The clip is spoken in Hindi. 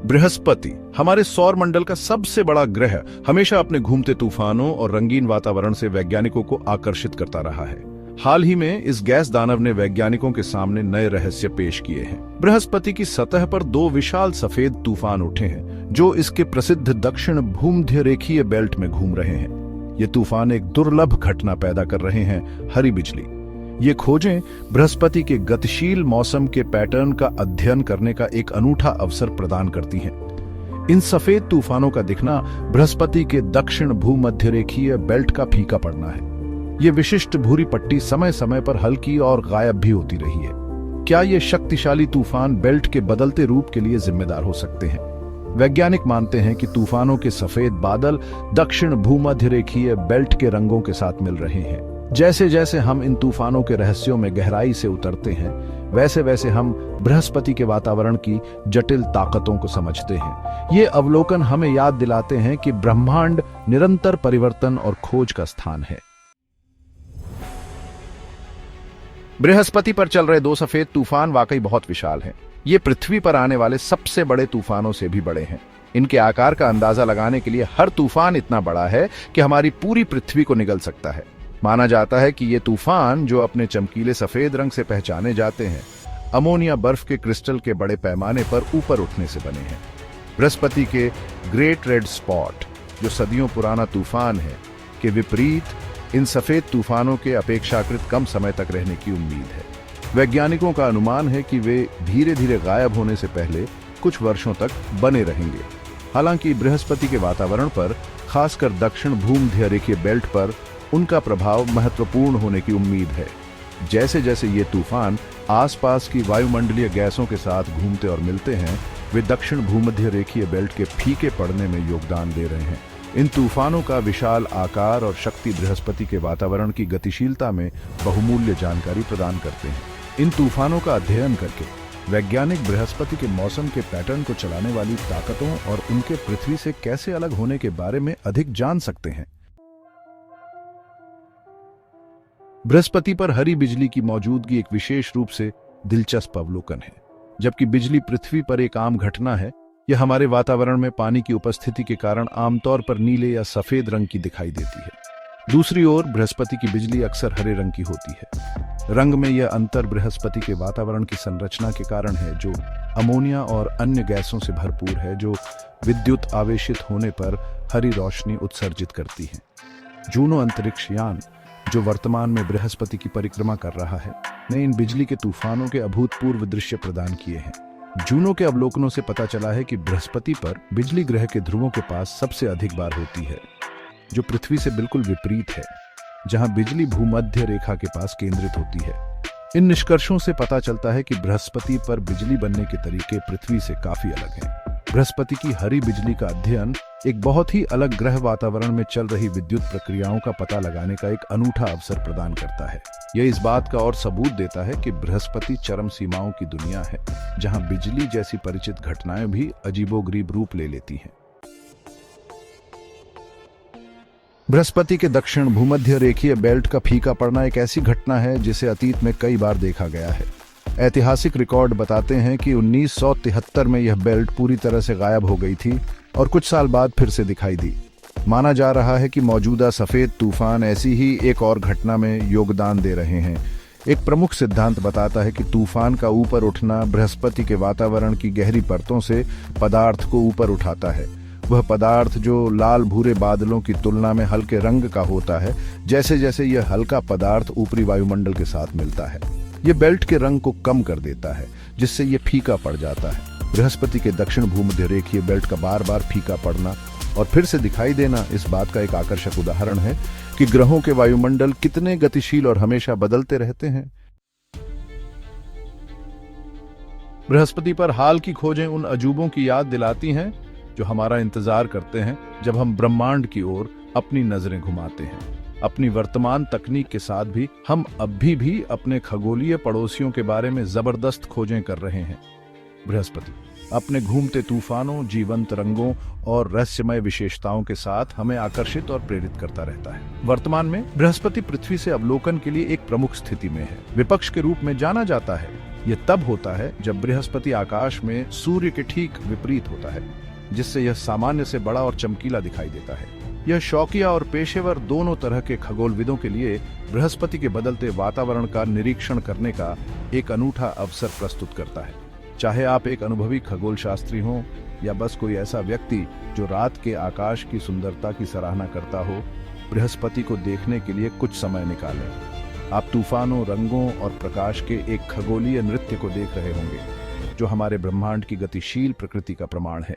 बृहस्पति हमारे सौर मंडल का सबसे बड़ा ग्रह हमेशा अपने घूमते तूफानों और रंगीन वातावरण से वैज्ञानिकों को आकर्षित करता रहा है। हाल ही में इस गैस दानव ने वैज्ञानिकों के सामने नए रहस्य पेश किए हैं। बृहस्पति की सतह पर दो विशाल सफेद तूफान उठे हैं जो इसके प्रसिद्ध दक्षिण भूमध्य रेखीय बेल्ट में घूम रहे हैं। ये तूफान एक दुर्लभ घटना पैदा कर रहे हैं, हरी बिजली। ये खोजें बृहस्पति के गतिशील मौसम के पैटर्न का अध्ययन करने का एक अनूठा अवसर प्रदान करती हैं। इन सफेद तूफानों का दिखना बृहस्पति के दक्षिण भूमध्य रेखीय बेल्ट का फीका पड़ना है। ये विशिष्ट भूरी पट्टी समय समय पर हल्की और गायब भी होती रही है। क्या ये शक्तिशाली तूफान बेल्ट के बदलते रूप के लिए जिम्मेदार हो सकते हैं? वैज्ञानिक मानते हैं कि तूफानों के सफेद बादल दक्षिण भूमध्य रेखीय बेल्ट के रंगों के साथ मिल रहे हैं। जैसे जैसे हम इन तूफानों के रहस्यों में गहराई से उतरते हैं, वैसे वैसे हम बृहस्पति के वातावरण की जटिल ताकतों को समझते हैं। ये अवलोकन हमें याद दिलाते हैं कि ब्रह्मांड निरंतर परिवर्तन और खोज का स्थान है। बृहस्पति पर चल रहे दो सफेद तूफान वाकई बहुत विशाल हैं। ये पृथ्वी पर आने वाले सबसे बड़े तूफानों से भी बड़े हैं। इनके आकार का अंदाजा लगाने के लिए हर तूफान इतना बड़ा है कि हमारी पूरी पृथ्वी को निगल सकता है। माना जाता है कि ये तूफान, जो अपने चमकीले सफेद रंग से पहचाने जाते हैं, अमोनिया बर्फ के क्रिस्टल के बड़े पैमाने पर ऊपर उठने से बने हैं। बृहस्पति के ग्रेट रेड स्पॉट, जो सदियों पुराना तूफान है, के विपरीत इन सफेद तूफानों के अपेक्षाकृत कम समय तक रहने की उम्मीद है। वैज्ञानिकों का अनुमान है कि वे धीरे धीरे गायब होने से पहले कुछ वर्षों तक बने रहेंगे। हालांकि बृहस्पति के वातावरण पर, खासकर दक्षिण भूमध्य रेखीय बेल्ट पर, उनका प्रभाव महत्वपूर्ण होने की उम्मीद है। जैसे जैसे ये तूफान आसपास की वायुमंडलीय गैसों के साथ घूमते और मिलते हैं, वे दक्षिण भूमध्य रेखीय बेल्ट के फीके पड़ने में योगदान दे रहे हैं। इन तूफानों का विशाल आकार और शक्ति बृहस्पति के वातावरण की गतिशीलता में बहुमूल्य जानकारी प्रदान करते हैं। इन तूफानों का अध्ययन करके वैज्ञानिक बृहस्पति के मौसम के पैटर्न को चलाने वाली ताकतों और उनके पृथ्वी से कैसे अलग होने के बारे में अधिक जान सकते हैं। बृहस्पति पर हरी बिजली की मौजूदगी एक विशेष रूप से दिलचस्प अवलोकन है। जबकि बिजली पृथ्वी पर एक आम घटना है, यह हमारे वातावरण में पानी की उपस्थिति के कारण आमतौर पर नीले या सफेद रंग की दिखाई देती है। दूसरी ओर बृहस्पति की बिजली अक्सर हरे रंग की होती है। रंग में यह अंतर बृहस्पति के वातावरण की संरचना के कारण है, जो अमोनिया और अन्य गैसों से भरपूर है, जो विद्युत आवेशित होने पर हरी रोशनी उत्सर्जित करती है। जूनो अंतरिक्ष यान, जो वर्तमान में बृहस्पति की परिक्रमा कर रहा है, ने इन बिजली के तूफानों के अभूतपूर्व दृश्य प्रदान किए हैं। जूनो के अवलोकनों से पता चला है कि बृहस्पति पर बिजली ग्रह के ध्रुवों के पास सबसे अधिक बार होती है, जो पृथ्वी से बिल्कुल विपरीत है, जहां बिजली भूमध्य रेखा के पास केंद्रित होती है। इन निष्कर्षों से पता चलता है कि बृहस्पति पर बिजली बनने के तरीके पृथ्वी से काफी अलग हैं। बृहस्पति की हरी बिजली का अध्ययन एक बहुत ही अलग ग्रह वातावरण में चल रही विद्युत प्रक्रियाओं का पता लगाने का एक अनूठा अवसर प्रदान करता है। यह इस बात का और सबूत देता है कि बृहस्पति चरम सीमाओं की दुनिया है, जहां बिजली जैसी परिचित घटनाएं भी अजीबोगरीब रूप ले लेती हैं। बृहस्पति के दक्षिण भूमध्य रेखीय बेल्ट का फीका पड़ना एक ऐसी घटना है जिसे अतीत में कई बार देखा गया है। ऐतिहासिक रिकॉर्ड बताते हैं कि 1973 में यह बेल्ट पूरी तरह से गायब हो गई थी और कुछ साल बाद फिर से दिखाई दी। माना जा रहा है कि मौजूदा सफेद तूफान ऐसी ही एक और घटना में योगदान दे रहे हैं। एक प्रमुख सिद्धांत बताता है कि तूफान का ऊपर उठना बृहस्पति के वातावरण की गहरी परतों से पदार्थ को ऊपर उठाता है। वह पदार्थ जो लाल भूरे बादलों की तुलना में हल्के रंग का होता है, जैसे जैसे यह हल्का पदार्थ ऊपरी वायुमंडल के साथ मिलता है, यह बेल्ट के रंग को कम कर देता है, जिससे यह फीका पड़ जाता है। बृहस्पति के दक्षिण भूमध्य रेखीय बेल्ट का बार बार फीका पड़ना और फिर से दिखाई देना इस बात का एक आकर्षक उदाहरण है कि ग्रहों के वायुमंडल कितने गतिशील और हमेशा बदलते रहते हैं। बृहस्पति पर हाल की खोजें उन अजूबों की याद दिलाती हैं जो हमारा इंतजार करते हैं जब हम ब्रह्मांड की ओर अपनी नजरें घुमाते हैं। अपनी वर्तमान तकनीक के साथ भी हम अभी भी अपने खगोलीय पड़ोसियों के बारे में जबरदस्त खोजें कर रहे हैं। बृहस्पति अपने घूमते तूफानों, जीवंत रंगों और रहस्यमय विशेषताओं के साथ हमें आकर्षित और प्रेरित करता रहता है। वर्तमान में बृहस्पति पृथ्वी से अवलोकन के लिए एक प्रमुख स्थिति में है। विपक्ष के रूप में जाना जाता है, यह तब होता है जब बृहस्पति आकाश में सूर्य के ठीक विपरीत होता है, जिससे यह सामान्य से बड़ा और चमकीला दिखाई देता है। यह शौकिया और पेशेवर दोनों तरह के खगोलविदों के लिए बृहस्पति के बदलते वातावरण का निरीक्षण करने का एक अनूठा अवसर प्रस्तुत करता है। चाहे आप एक अनुभवी खगोल शास्त्री हों या बस कोई ऐसा व्यक्ति जो रात के आकाश की सुंदरता की सराहना करता हो, बृहस्पति को देखने के लिए कुछ समय निकालें। आप तूफानों, रंगों और प्रकाश के एक खगोलीय नृत्य को देख रहे होंगे, जो हमारे ब्रह्मांड की गतिशील प्रकृति का प्रमाण है।